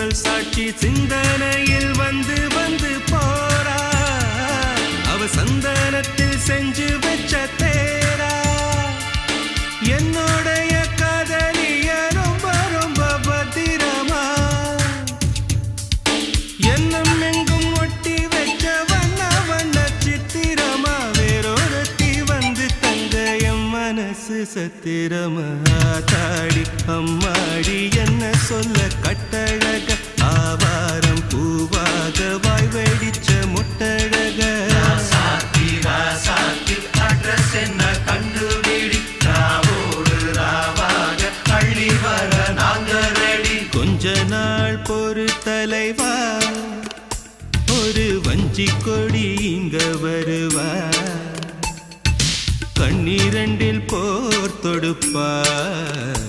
முதல் சாட்சி சிந்தனையில் வந்து வந்து போறா அவ சந்தனத்தில் செஞ்சு வச்ச தேரா என்னுடைய காதலிய ரொம்ப ரொம்ப பத்திரமா என்னும் எங்கும் ஒட்டி வச்ச வண்ண வண்ண சித்திரமா வேறொருத்தி வந்து தங்க என் மனசு சத்திரமா தாடி அம்மாடி என்ன சொல்ல கட்டழக ஆவாரம் பூவாக வாய் வெடிச்ச முட்டழக அட்ரஸ் என்ன கண்டுபிடி ராவோடு ராவாக அள்ளி வர நாங்க ரெடி கொஞ்ச நாள் பொறு தலைவா ஒரு வஞ்சி கொடி இங்க வருவா கண்ணீரண்டில் போர் தொடுப்பா